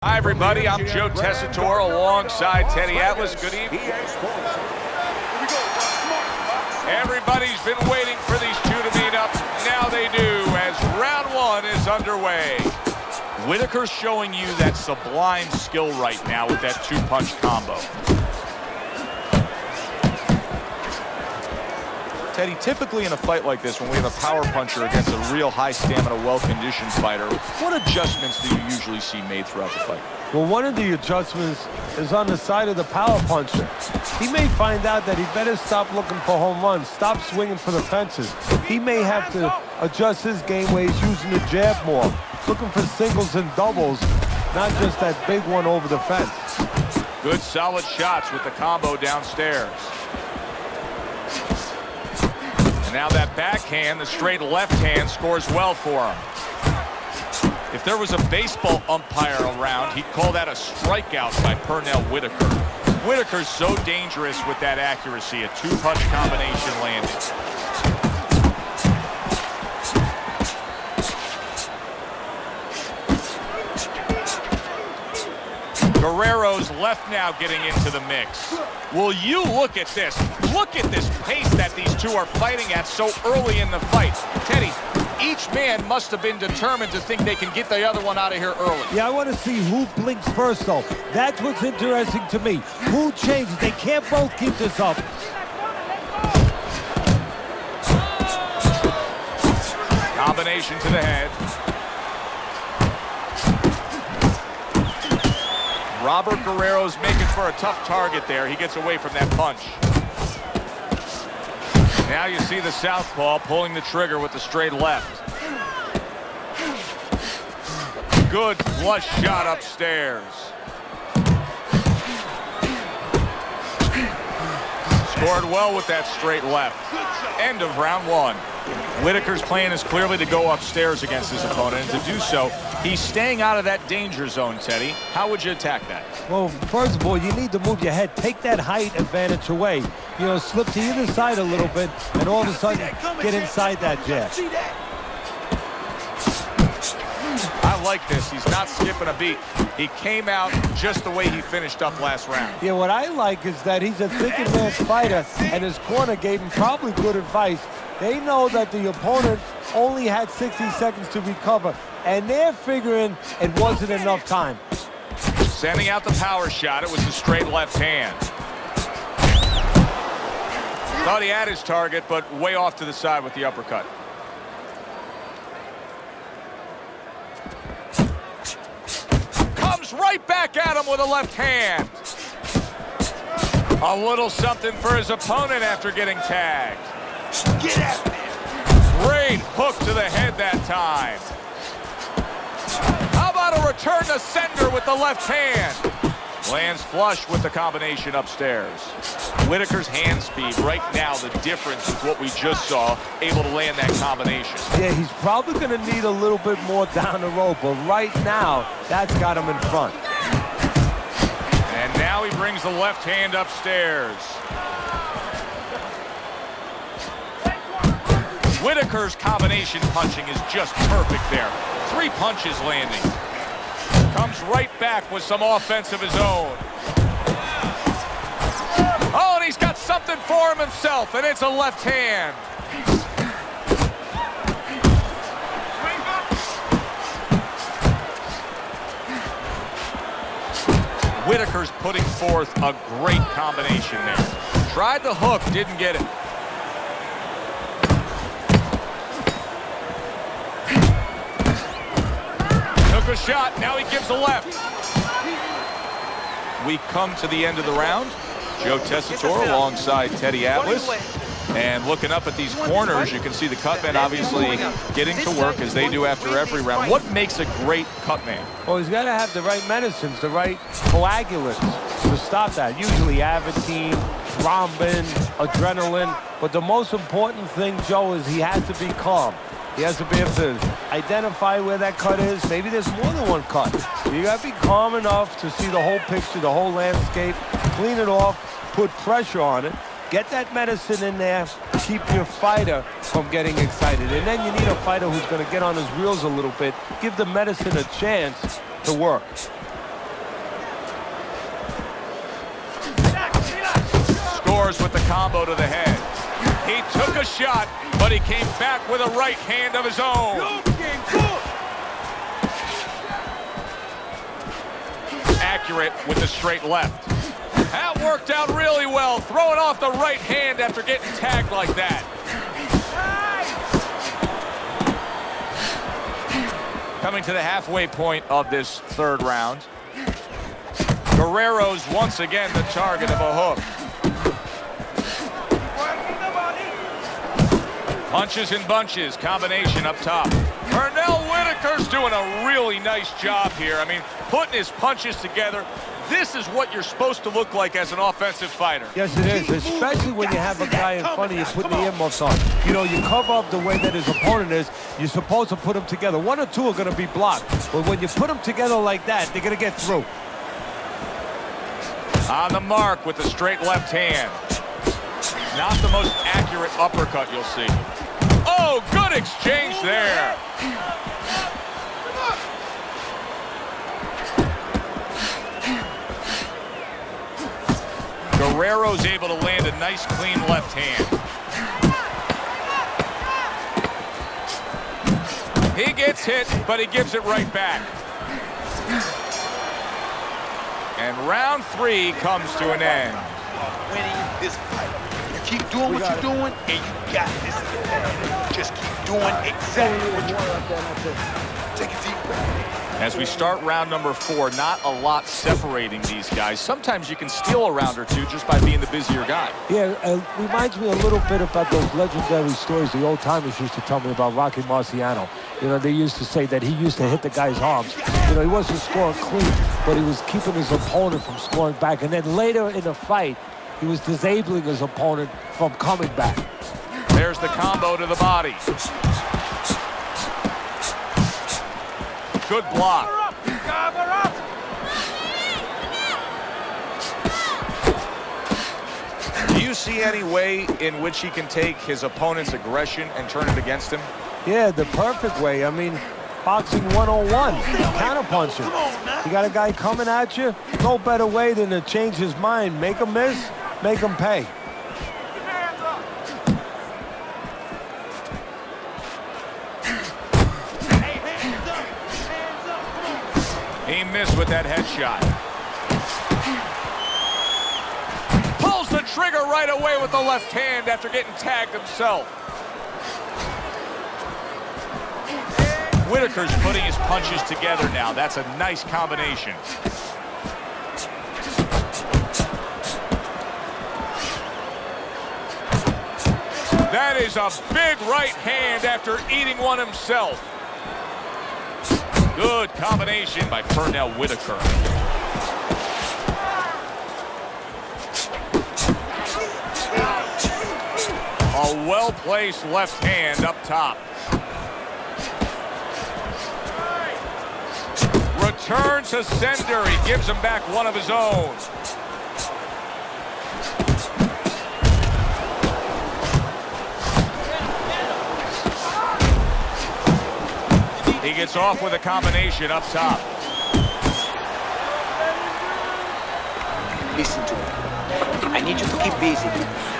Hi, everybody. I'm Joe Tessitore alongside Teddy Atlas. Good evening. Everybody's been waiting for these two to meet up. Now they do, as round one is underway. Whitaker's showing you that sublime skill right now with that two-punch combo. Teddy, typically in a fight like this, when we have a power puncher against a real high-stamina, well-conditioned fighter, what adjustments do you usually see made throughout the fight? Well, one of the adjustments is on the side of the power puncher. He may find out that he better stop looking for home runs, stop swinging for the fences. He may have to adjust his game ways using the jab more, looking for singles and doubles, not just that big one over the fence. Good, solid shots with the combo downstairs. And now that backhand, the straight left hand, scores well for him. If there was a baseball umpire around, he'd call that a strikeout by Pernell Whitaker. Whitaker's so dangerous with that accuracy. A two-punch combination landed. Guerrero's left now getting into the mix. Will you look at this? Look at this pace that these two are fighting at so early in the fight. Teddy, each man must have been determined to think they can get the other one out of here early. Yeah, I want to see who blinks first, though. That's what's interesting to me. Who changes? They can't both keep this up. Combination to the head. Robert Guerrero's making for a tough target there. He gets away from that punch. Now you see the southpaw pulling the trigger with the straight left. Good flush shot upstairs. Scored well with that straight left. End of round one. Whitaker's plan is clearly to go upstairs against his opponent, and to do so, he's staying out of that danger zone, Teddy. How would you attack that? Well, first of all, you need to move your head. Take that height advantage away. You know, slip to either side a little bit, and all of a sudden, get inside that jab. I like this. He's not skipping a beat. He came out just the way he finished up last round. Yeah, what I like is that he's a thick advanced fighter, and his corner gave him probably good advice. They know that the opponent only had 60 seconds to recover, and they're figuring it wasn't enough time. Sending out the power shot. It was a straight left hand. Thought he had his target, but way off to the side with the uppercut. Comes right back at him with a left hand. A little something for his opponent after getting tagged. Get at me. Great hook to the head that time. How about a return to sender with the left hand? Lands flush with the combination upstairs. Whitaker's hand speed right now, the difference with what we just saw, able to land that combination. Yeah, he's probably going to need a little bit more down the road, but right now, that's got him in front. And now he brings the left hand upstairs. Whitaker's combination punching is just perfect there. 3 punches landing. Comes right back with some offense of his own. Oh, and he's got something for him himself, and it's a left hand. Whitaker's putting forth a great combination there. Tried the hook, didn't get it. Took a shot, now he gives a left. We come to the end of the round. Joe Tessitore alongside Teddy Atlas. And looking up at these corners, you can see the cutman obviously getting to work as they do after every round. What makes a great cutman? Well, he's got to have the right medicines, the right coagulants to stop that. Usually Avitine, thrombin, adrenaline. But the most important thing, Joe, is he has to be calm. He has to be able to identify where that cut is. Maybe there's more than one cut. You got to be calm enough to see the whole picture, the whole landscape, clean it off, put pressure on it. Get that medicine in there, keep your fighter from getting excited. And then you need a fighter who's going to get on his reels a little bit, give the medicine a chance to work. scores with the combo to the head. He took a shot, but he came back with a right hand of his own. Accurate with the straight left. That worked out really well, throwing off the right hand after getting tagged like that. Coming to the halfway point of this third round. Guerrero's once again the target of a hook. Punches and bunches, combination up top. Pernell Whitaker's doing a really nice job here. I mean, putting his punches together. This is what you're supposed to look like as an offensive fighter. Yes, it is, especially when you have a guy in front of you putting the earmuffs on. You know, you cover up the way that his opponent is. You're supposed to put them together. One or two are going to be blocked. But when you put them together like that, they're going to get through. On the mark with the straight left hand. Not the most accurate uppercut you'll see. Oh, good exchange there. Guerrero's able to land a nice, clean left hand. He gets hit, but he gives it right back. And round 3 comes to an end. Winning this fight. You keep doing what you're doing, and you got this. Just keep doing exactly what you're doing. Take a deep breath. As we start round number 4, not a lot separating these guys. Sometimes you can steal a round or two just by being the busier guy. Yeah, it reminds me a little bit about those legendary stories the old-timers used to tell me about Rocky Marciano. You know, they used to say that he used to hit the guy's arms. You know, he wasn't scoring clean, but he was keeping his opponent from scoring back. And then later in the fight, he was disabling his opponent from coming back. There's the combo to the body. Good block. Do you see any way in which he can take his opponent's aggression and turn it against him? Yeah, the perfect way. I mean, boxing 101, counterpunching. You got a guy coming at you, no better way than to change his mind. Make him miss, make him pay. He missed with that headshot. Pulls the trigger right away with the left hand after getting tagged himself. Whitaker's putting his punches together now. That's a nice combination. That is a big right hand after eating one himself. Good combination by Pernell Whitaker. A well-placed left hand up top. Return to sender. He gives him back one of his own. He gets off with a combination up top. Listen to me. I need you to keep busy.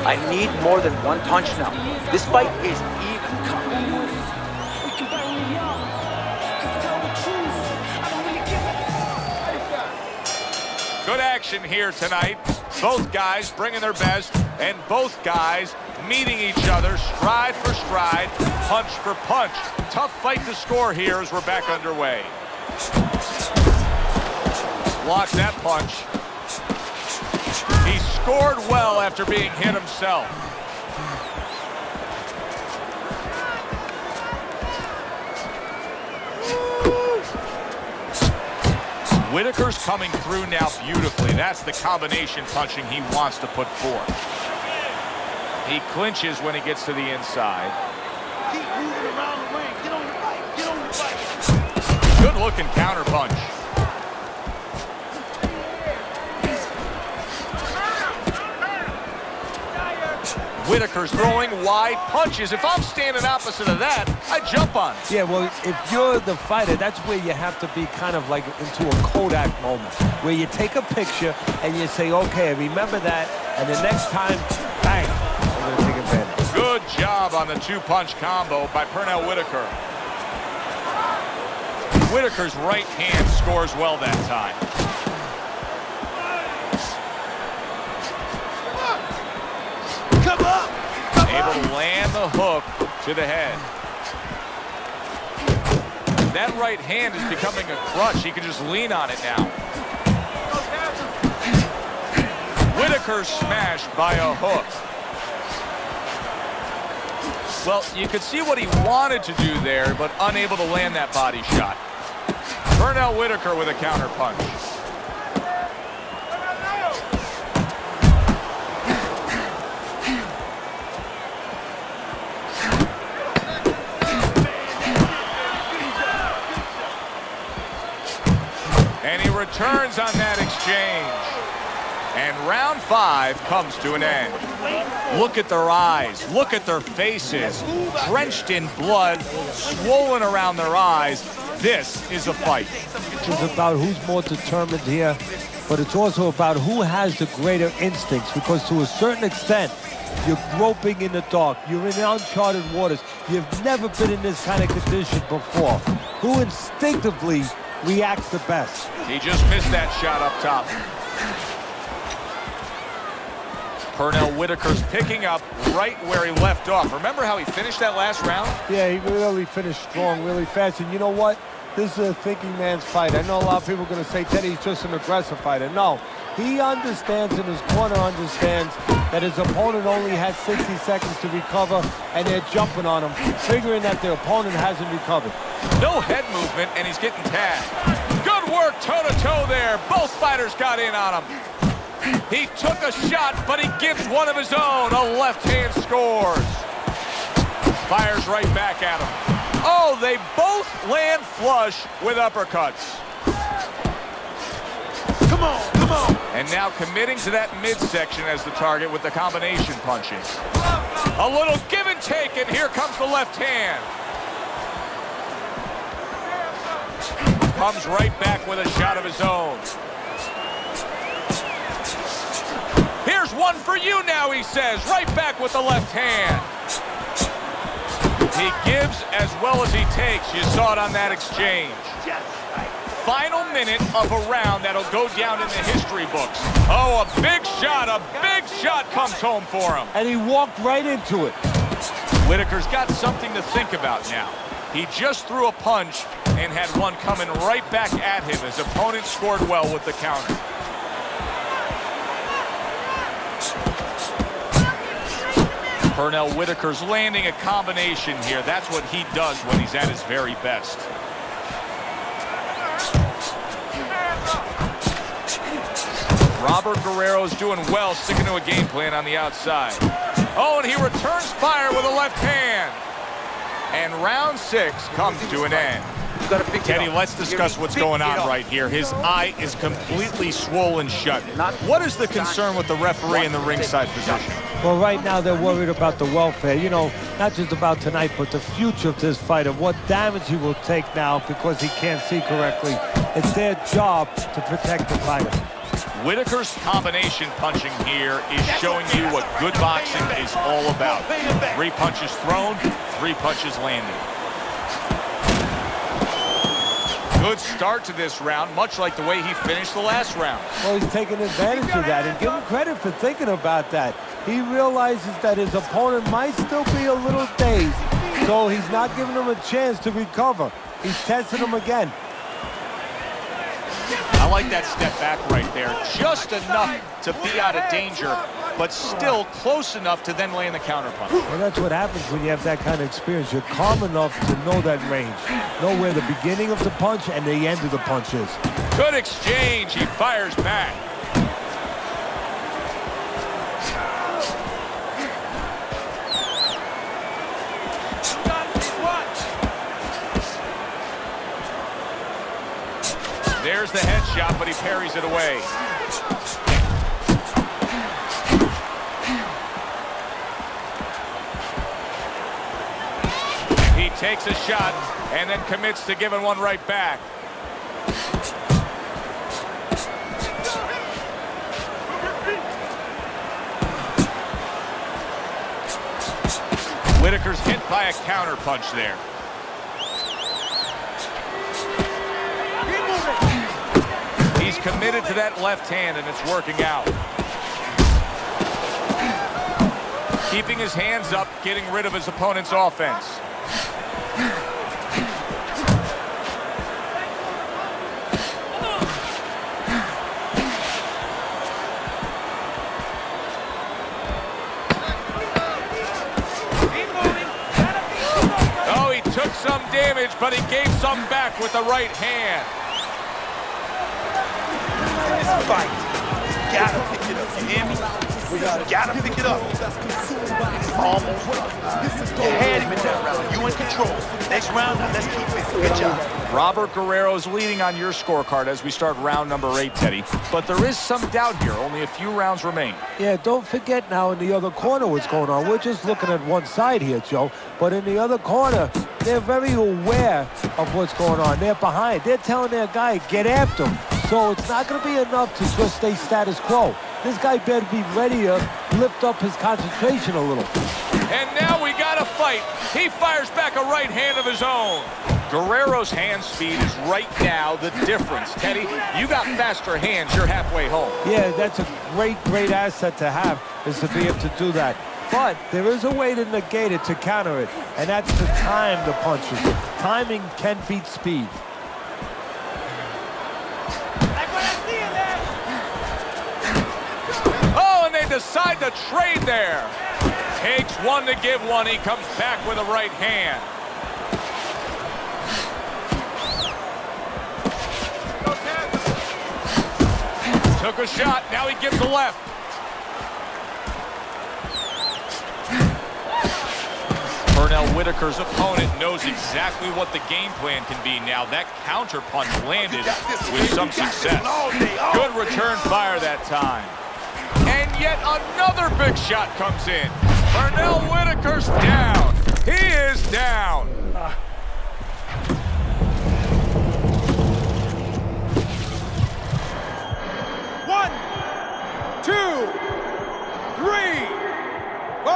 I need more than one punch now. This fight is even. Good action here tonight. Both guys bringing their best, and both guys meeting each other stride for stride, punch for punch. Tough fight to score here as we're back underway. Blocks that punch. He scored well after being hit himself. Whitaker's coming through now beautifully. That's the combination punching he wants to put forth. He clinches when he gets to the inside. Keep moving around the ring. Get on your fight. Get on your fight. Good looking counter punch. Whitaker's throwing wide punches. If I'm standing opposite of that, I jump on it. Yeah, well, if you're the fighter, that's where you have to be kind of like into a Kodak moment, where you take a picture and you say, okay, remember that, and the next time, bang, I'm going to take advantage. Good job on the two-punch combo by Pernell Whitaker. Whitaker's right hand scores well that time. Come up! Able to land the hook to the head. That right hand is becoming a crutch. He can just lean on it now. Whitaker smashed by a hook. Well, you could see what he wanted to do there, but unable to land that body shot. Pernell Whitaker with a counter punch. And he returns on that exchange. And round 5 comes to an end. Look at their eyes. Look at their faces. Drenched in blood, swollen around their eyes. This is a fight. It's about who's more determined here, but it's also about who has the greater instincts, because to a certain extent, you're groping in the dark. You're in uncharted waters. You've never been in this kind of condition before. Who instinctively reacts the best? He just missed that shot up top. Pernell Whitaker's picking up right where he left off. Remember how he finished that last round? Yeah, he really finished strong, really fast. And you know what? This is a thinking man's fight. I know a lot of people are going to say Teddy's just an aggressive fighter. No, he understands, and his corner understands, that his opponent only has 60 seconds to recover, and they're jumping on him, figuring that their opponent hasn't recovered. No head movement, and he's getting tagged. Good work toe-to-toe there. Both fighters got in on him. He took a shot, but he gives one of his own. A left hand scores. Fires right back at him. Oh, they both land flush with uppercuts. Come on, come on. And now committing to that midsection as the target with the combination punching. A little give and take, and here comes the left hand. Comes right back with a shot of his own. Here's one for you now, he says. Right back with the left hand. He gives as well as he takes. You saw it on that exchange. Final minute of a round that'll go down in the history books. Oh, a big shot comes home for him. And he walked right into it. Whitaker's got something to think about now. He just threw a punch and had one coming right back at him. His opponent scored well with the counter. Pernell Whitaker's landing a combination here. That's what he does when he's at his very best. Robert Guerrero's doing well, sticking to a game plan on the outside. Oh, and he returns fire with a left hand. And round 6 comes to an end. Teddy, let's discuss what's going on right here. His eye is completely swollen shut. What is the concern with the referee in the ringside position? Well, right now they're worried about the welfare. You know, not just about tonight, but the future of this fight, of what damage he will take now because he can't see correctly. It's their job to protect the fighter. Whitaker's combination punching here is showing you what good boxing is all about. 3 punches thrown, 3 punches landed. Good start to this round, much like the way he finished the last round. Well, he's taking advantage of that, and give him credit for thinking about that. He realizes that his opponent might still be a little dazed, so he's not giving him a chance to recover. He's testing him again. I like that step back right there. Just enough to be out of danger, but still close enough to then land the counter punch. Well, that's what happens when you have that kind of experience. You're calm enough to know that range. Know where the beginning of the punch and the end of the punch is. Good exchange. He fires back. There's the headshot, but he parries it away. Takes a shot and then commits to giving one right back. Whitaker's hit by a counter punch there. He's committed to that left hand, and it's working out. Keeping his hands up, getting rid of his opponent's offense. Oh, he took some damage, but he gave some back with the right hand. This fight, you gotta pick it up, you hear me? You gotta pick it up. It's almost done. You had him in that round. You in control. Next round, now let's keep it. Good job. Robert Guerrero's leading on your scorecard as we start round number 8, Teddy. But there is some doubt here. Only a few rounds remain. Yeah, don't forget now in the other corner what's going on. We're just looking at one side here, Joe. But in the other corner, they're very aware of what's going on. They're behind. They're telling their guy, get after him. So it's not going to be enough to just stay status quo. This guy better be ready to lift up his concentration a little. And now we got a fight. He fires back a right hand of his own. Guerrero's hand speed is right now the difference. Teddy, you got faster hands. You're halfway home. Yeah, that's a great asset to have, is to be able to do that. But there is a way to negate it, to counter it, and that's to time the punches. Timing can beat speed. Decide to trade there. Takes one to give one. He comes back with a right hand. Took a shot. Now he gives a left. Pernell Whitaker's opponent knows exactly what the game plan can be now. That counter punch landed with some success. Good return fire that time. And yet another big shot comes in. Pernell Whitaker's down. He is down. One, 2, 3, 4,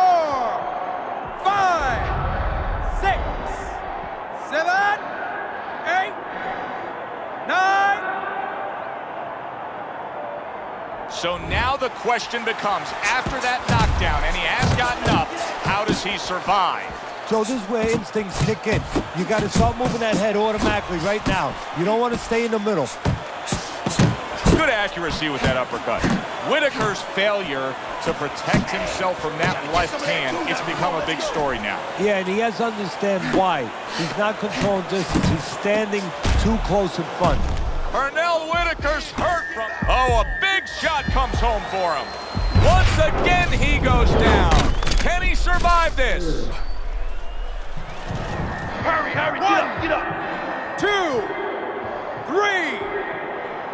5, 6, 7, 8, 9. So now the question becomes, after that knockdown, and he has gotten up, how does he survive? So this is where instincts kick in. You got to start moving that head automatically right now. You don't want to stay in the middle. Good accuracy with that uppercut. Whitaker's failure to protect himself from that left hand, it's become a big story now. Yeah, and he has to understand why. He's not controlling distance. He's standing too close in front. Pernell Whitaker's hurt from... Oh, a big shot comes home for him. Once again, he goes down. Can he survive this? Hurry, hurry, get up. 2, 3,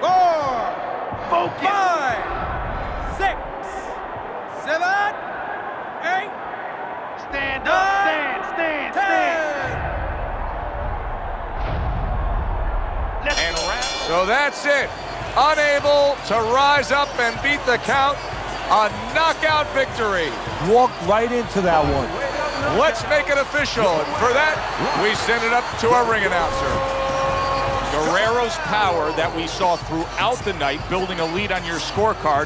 4, Focus. 5, 6, 7, 8, Stand up, stand. 10. So that's it. Unable to rise up and beat the count. A knockout victory. Walked right into that one. Let's make it official. And for that, we send it up to our ring announcer. Guerrero's power that we saw throughout the night, building a lead on your scorecard,